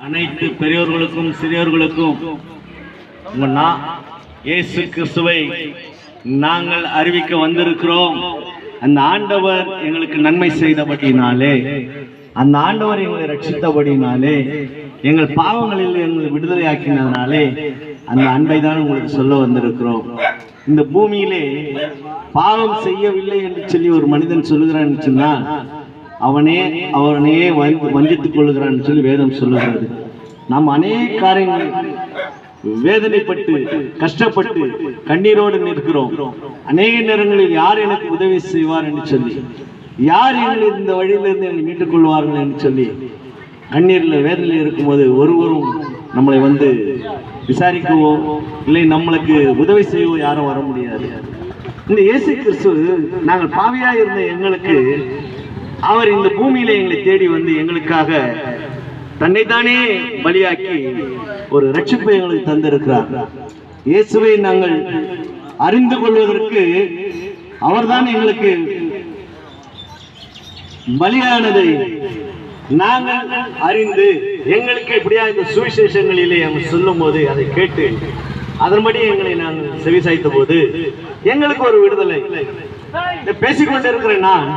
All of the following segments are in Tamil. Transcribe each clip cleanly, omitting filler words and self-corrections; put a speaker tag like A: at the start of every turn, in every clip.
A: அனைத்து பெரியோர்களுக்கும் சிறியோர்களுக்கும் இயேசு கிறிஸ்துவை நாங்கள் அறிவிக்க வந்திருக்கிறோம். அந்த ஆண்டவர் எங்களுக்கு நன்மை செய்தபடினாலே, அந்த ஆண்டவர் எங்களை ரட்சித்தபடினாலே, எங்கள் பாவங்களில் எங்களை விடுதலை ஆக்கினதுனாலே அந்த அன்பை தான் உங்களுக்கு சொல்ல வந்திருக்கிறோம். இந்த பூமியிலே பாவம் செய்யவில்லை என்று சொல்லி ஒரு மனிதன் சொல்லுகிறான்னு சொன்னால் அவனே வஞ்சித்துக் கொள்ளுகிறான் சொல்லி வேதம் சொல்லுகிறது. நாம் அநேக காரியங்கள் வேதனைப்பட்டு கஷ்டப்பட்டு கண்ணீரோடு நிற்கிறோம். அநேக நேரங்களில் யார் எனக்கு உதவி செய்வார் என்று சொல்லி, யார் எங்களை இந்த வழியிலிருந்து என்னை மீட்டுக் கொள்வார்கள் என்று சொல்லி கண்ணீரில் வேதனையில் இருக்கும்போது ஒருவரும் நம்மளை வந்து விசாரிக்கவோ இல்லை நம்மளுக்கு உதவி செய்யவோ யாரும் வர முடியாது. இந்த இயேசு கிறிஸ்து நாங்கள் பாவியாக இருந்த எங்களுக்கு அவர் இந்த பூமியில எங்களை தேடி வந்து எங்களுக்காக தன்னைத்தானே பலியாக்கி ஒரு ரட்சிப்பை எங்களுக்கு தந்திருக்கிறார். இயேசுவை நாங்கள் அறிந்து கொள்வதற்கு அவர்தான் எங்களுக்கு பலியானதை நாங்கள் அறிந்து எங்களுக்கு எப்படியா இந்த சுவிசேஷங்களிலே சொல்லும் போது அதை கேட்டு அதன்படி எங்களை நாங்கள் செவிசாய்த்த போது எங்களுக்கு ஒரு விடுதலை. பேசிக்கொண்டிருக்கிற நான்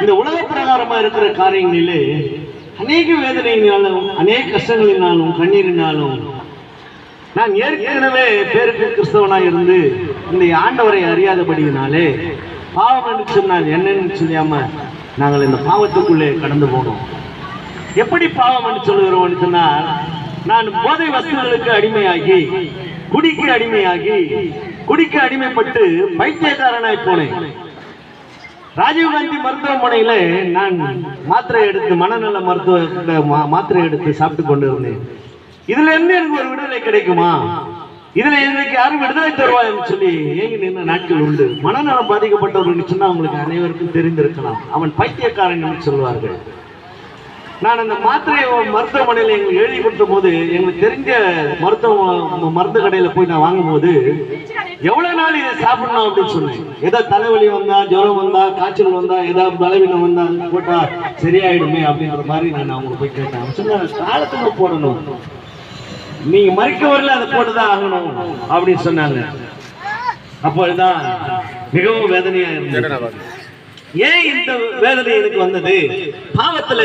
A: இந்த உலக பிரகாரமா இருக்கிற காரியங்களிலே அநேக வேதனையினாலும் அநேக கஷ்டங்களினாலும் கண்ணீரினாலும் நான் ஏற்கனவே பேருக்கு கிறிஸ்தவனாக இருந்து இந்த ஆண்டவரை அறியாதபடியினாலே பாவம் என்று சொன்னால் என்னன்னு சொல்லாம நாங்கள் இந்த பாவத்துக்குள்ளே கடந்து போனோம். எப்படி பாவம் என்று சொல்லுகிறோம் சொன்னால், நான் போதை வஸ்துகளுக்கு அடிமையாகி குடிக்கு அடிமைப்பட்டு பைத்தியக்காரனாய் போனேன். ராஜீவ்காந்தி மருத்துவமனையில நான் மாத்திரை எடுத்து மனநல மாத்திரை எடுத்து சாப்பிட்டு கொண்டு இருந்தேன். இதுல இருந்து எனக்கு ஒரு விடுதலை கிடைக்குமா, இதுல எனக்கு யாரும் விடுதலை தருவா என்று சொல்லி ஏங்கி நின்ற நாட்கள் உண்டு. மனநலம் பாதிக்கப்பட்டவர்கள் சொன்னா அவங்களுக்கு அனைவருக்கும் தெரிந்திருக்கலாம். அவன் பைத்தியக்காரன் என்று சொல்வார்கள். நான் அந்த மாத்திரையை மருத்துவமனையில் எங்களுக்கு எழுதி கொடுத்த போது எங்களுக்கு தெரிஞ்ச மருந்து கடையில போய் நான் வாங்கும் போது எவ்வளவு நாள் இதை சாப்பிடணும் அப்படின்னு சொன்னேன். ஏதாவது தலைவலி வந்தா, ஜுரம் வந்தா, காய்ச்சல் வந்தா, ஏதாவது பலவீனம் வந்தா போட்டா சரியாயிடுமே அப்படின்ற மாதிரி நான் அவங்களுக்கு போய் கேட்டேன். சொன்ன காலத்துக்கு போடணும், நீங்க மறிக்க வரல அதை போட்டுதான் ஆகணும் அப்படின்னு சொன்னாங்க. அப்பொழுதுதான் மிகவும் வேதனையா இருந்தது. ஏன் இந்த வேதனை எனக்கு வந்தது? பாவத்துல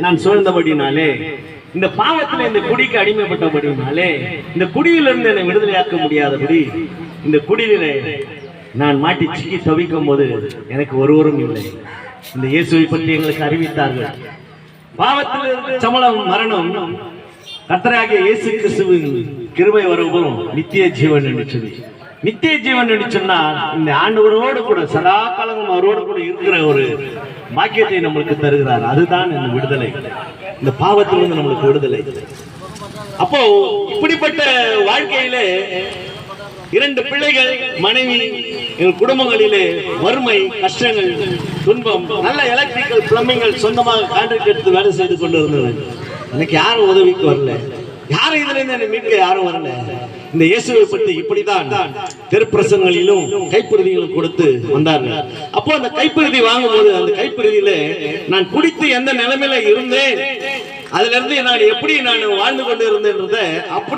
A: நான் சுழந்தபடினாலே, இந்த பாவத்துல இந்த குடிக்கு அடிமைப்பட்டபடினாலே, இந்த குடியிலிருந்து என்னை விடுதலையாக்க முடியாதபடி இந்த குடியில நான் மாட்டி சிக்கி தவிக்கும் போது எனக்கு ஒருவரும் இல்லை. இந்த இயேசுவை பற்றி எங்களுக்கு அறிவித்தார்கள். பாவத்திலிருந்து சம்பளம் மரணம், கர்த்தராகிய இயேசு கிறிஸ்துவின் கிருபை வரவும் நித்திய ஜீவன் என்று சொல்லி, நித்திய ஜீவன் என்று சொன்னால் இந்த ஆண்டவரோடு கூட சதா காலமும் அவரோடு கூட இருக்கிற ஒரு பாக்கியத்தை நம்மளுக்கு தருகிறார். அதுதான் இந்த விடுதலை, இந்த பாவத்திலிருந்து நம்மளுக்கு விடுதலை. அப்போ இப்படிப்பட்ட வாழ்க்கையிலே 2 பிள்ளைகள், மனைவி, எங்கள் குடும்பங்களிலே வறுமை, கஷ்டங்கள், துன்பம், நல்ல எலக்ட்ரிக்கல் பிளம்பிங்கள் சொந்தமாக கான்ட்ராக்ட் எடுத்து வேலை செய்து கொண்டு இருந்தது. எனக்கு யாரும் உதவிக்கு வரல, யாரும் இதுல இருந்து என்னை மீட்க யாரும் வரல. இந்த இயேசுவை பற்றி இப்படிதான் தெருப்பிரசங்களிலும் கைப்பிரதிகளும் கொடுத்து வந்தார்கள். அப்போ அந்த கைப்பிரதி வாங்கும் போது அந்த கைப்பிரதியில நான் குடித்து எந்த நிலைமையில இருந்தேன், அதுல இருந்து நான் எப்படி நான் வாழ்ந்து கொண்டு இருந்தேன்றத அப்படி